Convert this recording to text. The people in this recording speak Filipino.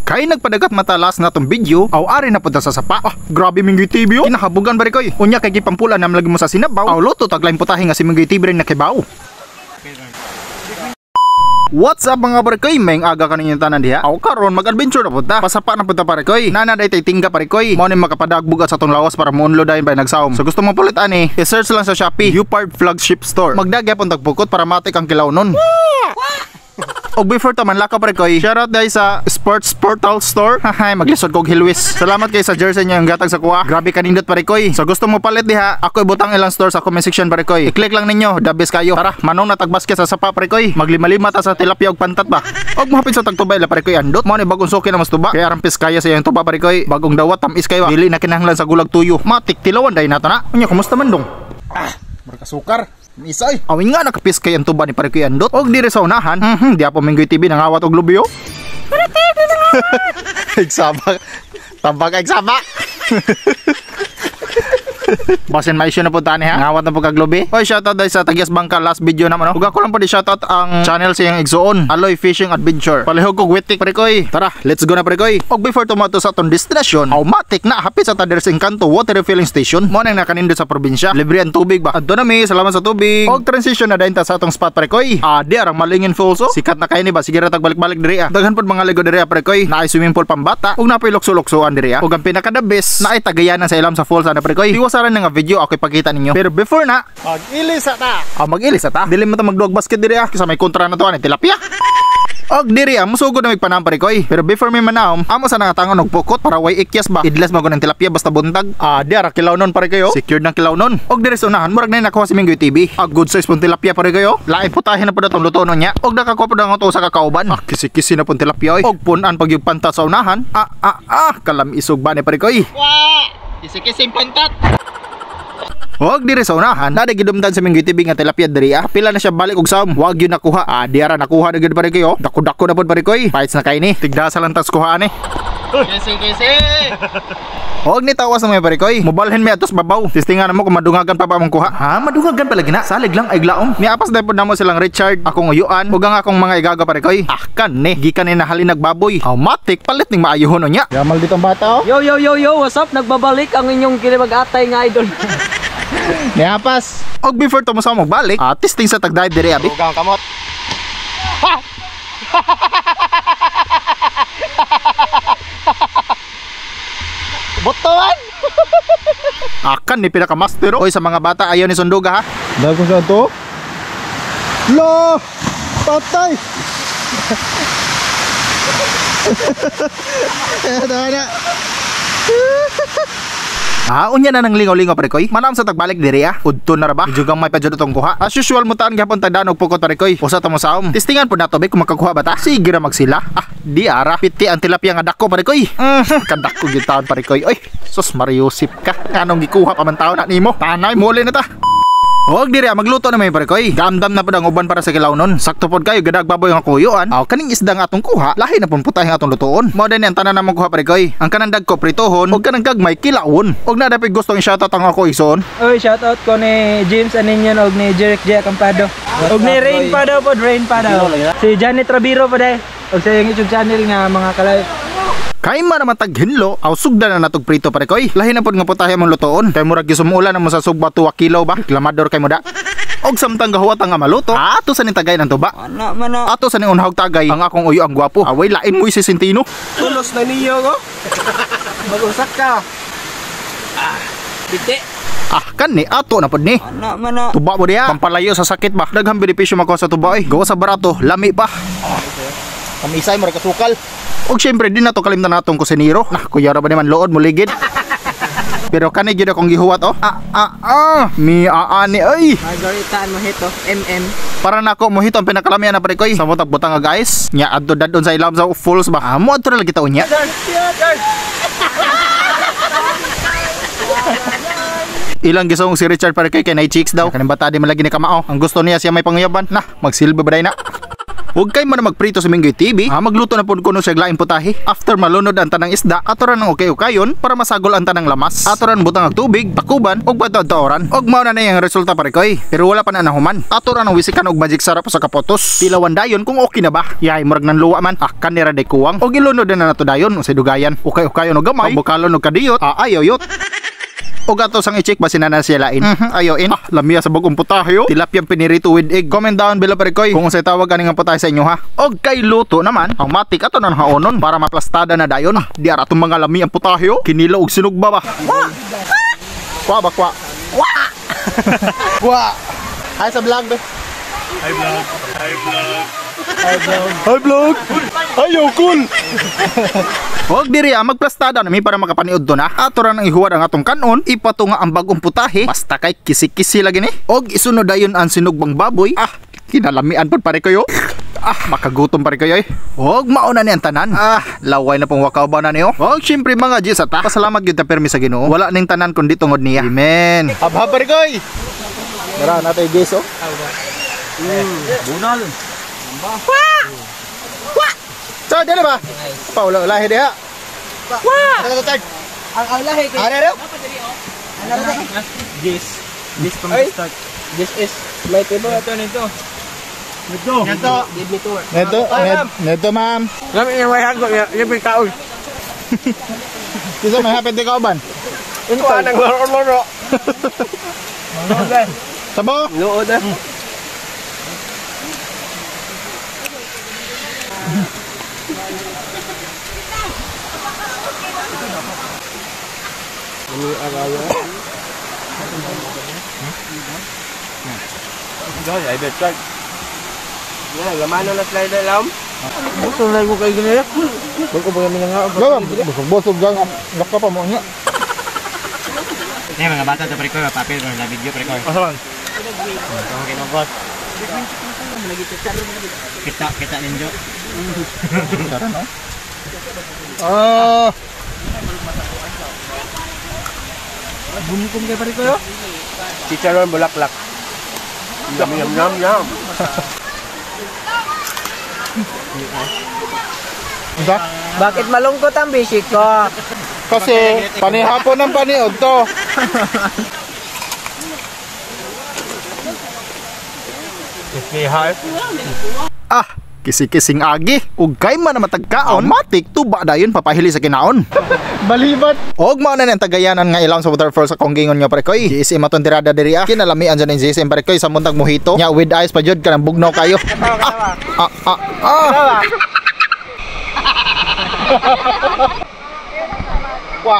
Kay nagpadagat matalas nga tong video, aw ari na punta sa sapa. Grabe Minggoy TV. Kinahabugan barikoy. Unya kay gipampula na lagi mo sa sinabaw. Aw luto taglain putahe nga si Minggoy TV rin nakibaw. What's up mga barikoy? May aga kaninyo tanan diha. Aw karon mag-adventure na punta. Pasapa na punta barikoy. Nana day tay tingga barikoy. Mao ni makapadagbug sa tong lawas para mo-unload dayon bay nagsaom. So gusto mo pulit ani, i-search lang sa Shopee, Upard Flagship Store. Magdagya pun tagpukot para matik ang kilaw nun. Og before taman laka barikoy, shoutout guys sa Sports Portal Store. Hahay, maglisod kog hilwis. Salamat kay sa jersey niyo yung gatag sa kuha. Grabe kanindot barikoy. So gusto mo palit diha, ako ibutang ilang store sa comment section barikoy. I-click lang ninyo, the best kayo. Tara, manong natagbasket sa sapa barikoy. Maglima-lima ta sa tilapia og pantat ba. Og mahapit sa tagtubay la barikoy andot. Mao ni bagong suki na mas tuba. Kaya arampis kaya sa iyang tuba barikoy. Bagong dawat tamis kayo. Dili na kinahanglan sa gulag tuyo. Matik tilawan day nato na. Unya kumusta man dong? Markasukar. Misay. Awin nga nakapis kay ang tuba ni Parikoy andot. Og dire sa unahan. Di ako Minggoy TV nangawat og lubyo. Eksaba. Tambak eksaba. Basin may issue na punta ni ha. Ngawat na po kaglobi. Oy, shoutout dahil sa Tagias Bangka last video naman. Huwag ako lang po di shoutout ang channel siyang Igsoon, Aloy Fishing Adventure. Palihog kog witik Parikoy. Tara, let's go na Parikoy. Og before tumato sa atong destination, automatic na hapit sa Tader Encanto Water Refilling Station. Mo nang nakanindot sa probinsya. Libre ang tubig ba? Adto na mi, salamat sa tubig. Og transition na dayon ta sa atong spot Parikoy. Di arang Malingin Falls. Sikat na kay ni ba? Sige ra tag balik-balik diri ah. Daghan pod mga ligo diri Parikoy. Naay swimming pool pambata. Og napay lukso-luksoan diri ah. Og ang pinaka the best, naay tagayanan sa ilam sa falls ana Parikoy. Iwasaran nga video ako ipakita ninyo. Pero before na, mag-ilisa ta. Mag-ilisa ta. Dili mo ta magdog basket diri ah. Kasi may kontra na to ani tilapia. Og diri ah, musugod na magpanam Parikoy. Pero before may manaom, amo sa nangatangon og pukot para way ikyas ba. Idlas mo ng tilapia basta buntag. Diara kilaw nun Parikoy. Secured ng kilaw nun. Og diri sa unahan, murag na nakuha si Minggoy TV. Good size pun tilapia Parikoy. Lain putahin na po datong luto nun niya. Og nakakuha po daw to sa kakauban. Kisi-kisi na pun tilapia. Og punan pag yung pantat sa unahan. Kalam isog ba ni Parikoy. Kisi-kising pantat. Huwag diri sa unahan, nadagidumdan sa Minggoy TV nga tilapia diri ah. Pila na siya balik og saom. Huwag yun nakuha. Diara nakuha na gid Parikoy oh. Dako-dako na pod Parikoy. Fights na kay ni. Tigdasa lang tas kuha ni. Kisi. Huwag ni tawas na may Parikoy. Mobalhin mi atos babaw. Testingan mo kung madungagan pa mong kuha. Madungagan pala gina. Salig lang ay glaong. Niapas dahil po na mo silang Richard. Akong uyuan. Huwag ang akong mga igaga Parikoy. Kan ni. Gikan ni nahalin nagbaboy. Matik palit ning maayohon niya. Yamal ditong bata oh. Yo, what's up? Nagbabalik ang inyong kinibag-atay nga idol. Niapas. Og before to mo sa mo balik, testing sa tagdayad diri abi. Ugang kamot. Botoan. Akan ni pinaka master. Oy sa mga bata ayaw ni sunduga ha. Dahil kung saan to? Lo! Patay! Unya na nang lingaw-lingaw Parikoy. Manam sa tagbalik diri ah. Udto na ra ba? Jugang may padyo tong kuha. As usual mutaan gyapon tagdaan og pukot Parikoy. Usa ta mo saom. Testingan pud nato bay kung makakuha ba ta. Sige ra magsila. Di ara piti ang tilapia nga dako Parikoy. Kadako gyud taon Parikoy. Oy, sus Mariusip ka. Kanong gikuha pa man taon na nimo? Tanay muli na ta. Huwag diri magluto na may Parikoy. Gamdam na po ang uban para sa kilaw nun. Sakto po kayo gadag baboy ang kuyuan. Kaning isda nga atong kuha, lahi na pong putahe nga atong lutoon. Mao din ang tanan na mong kuha Parikoy. Ang kanang dagko pritohon, ug kanang gagmay kilawon. Ug na dapat gustong i-shoutout ang ako ison. Oy, shoutout ko ni James Aninyon og ni Jeric J. Acampado. Og ni Rain pa daw. Si Janet Rabiro pa dai. Og sa iyang YouTube channel nga mga kalay. Kay man naman taghinlo, sugda na natog prito Parikoy. Lahi na pod nga putahe mong lutoon. Kay murag gisumulan na mo sa sugba 2 kilo ba? Reklamador kay mo da. Og samtang gahuwat nga maluto, ato sa ni tagay ng tuba. Ato sa ni unhag tagay ang akong uyo ang gwapo. Away lain mo si Sintino. Tulos na niyo ko. Mag-usak ka. Biti. Kan ni ato na pod ni. Tuba mo diya. Pampalayo sa sakit ba? Daghang benepisyo makuha sa tuba gawa sa barato, lami pa. Kamisay mo kasukal. Og syempre din nato kalimtan natong kusinero. Kuyara ba naman lood mo ligid. Pero kani gyud akong gihuwat oh. Mi aani ay. Margaritaan mo hito, MM. Para nako mo hito ang pinakalamian na Parikoy. Sa butang nga guys. Nya adto dadon sa ilam sa falls ba. Mo adto ra lagi taon nya. Ilang gisong si Richard Parikoy kay nay chicks daw. Kaning bata di man lagi ni kamao. Ang gusto niya siya may pangyaban. Magsilbi ba day na. Huwag kay man magprito sa Minggoy TV. Magluto na pud kuno siya laing putahe. After malunod ang tanang isda, atoran ng okay-ukayon para masagol ang tanang lamas. Atoran butang og tubig, takuban og bataw-taoran. Og mao na yung resulta pare koy. Pero wala pa na nahuman. Atoran ng wisikan og magic sarap sa kapotos. Tilawan dayon kung okay na ba. Yay murag nan luwa man. Kanira day kuwang. Og ilunod na nato dayon sa dugayan. Okay-ukayon og gamay. Bukalon og kadiyot. Ayaw-yot. O gato sang i-check ba sinana siya lain? Ayoin. Lamia sa bagong putahe yo. Tilapyang pinirito with egg. Comment down below pare koy kung unsay tawag kaning nga putahe sa inyo ha. Og kay luto naman, ang matik ato nang haonon para maplastada na dayon. Di ara tong mga lami ang putahe yo. Kinilo og sinugba ba. Kwa ba kwa? Kwa. Hi sa vlog be. Hi vlog. Ayo cool. Huwag diri magplastada nami para makapaniod to na. Ato ra nang ihuwad ang atong kanon, ipatunga ang bagong putahe. Basta kay kisi-kisi lagi ni. Og isunod dayon ang sinugbang baboy. Kinalamian pod pare kayo. Makagutom pare kayo. Og mauna ni ang tanan. Laway na pong wakaw ba na niyo. Og syempre mga Diyos ata. Pasalamat gyud ta permi sa Ginoo. Wala ning tanan kundi tungod niya. Amen. Habhab pare koy. Dara natay Jesu. Bunal. So, dyan ba? Paulo, lahi diha. Ang lahi kay. Ano? This from the start. This is my table. Ito. Neto ma'am. Kami yung may hago, yung may kaon. Kisa may hapit di kauban. Ito anang loro-loro. Sabo? Nood ah. Ay, bet card. Yan, lamano na slider lam. Busog na mo kay ganyan. Wag ko ba kami nga. Busog gang. Laka pa mo nga. Mga bata sa pre ko, papel ko na video pre ko. Asaman? Okay na boss. Kita ninyo. Tara no? Bumkum kay pare ko yo. Chicharon bulaklak. Yum. Bakit malungkot ang bisik ko? Kasi panihapon ng paniod to. Kisi-kising agi. Ug kay man na matagkaon, matik tuba dayon papahili sa kinaon. Balibat. Og mao na nang tagayanan nga ilang sa waterfall sa Konggingon nga pare koy. GSM aton tirada diri kinalamian dyan ng GSM pare koy sa muntag mojito. Nya with ice pa jud kanang bugnaw kayo. Wa.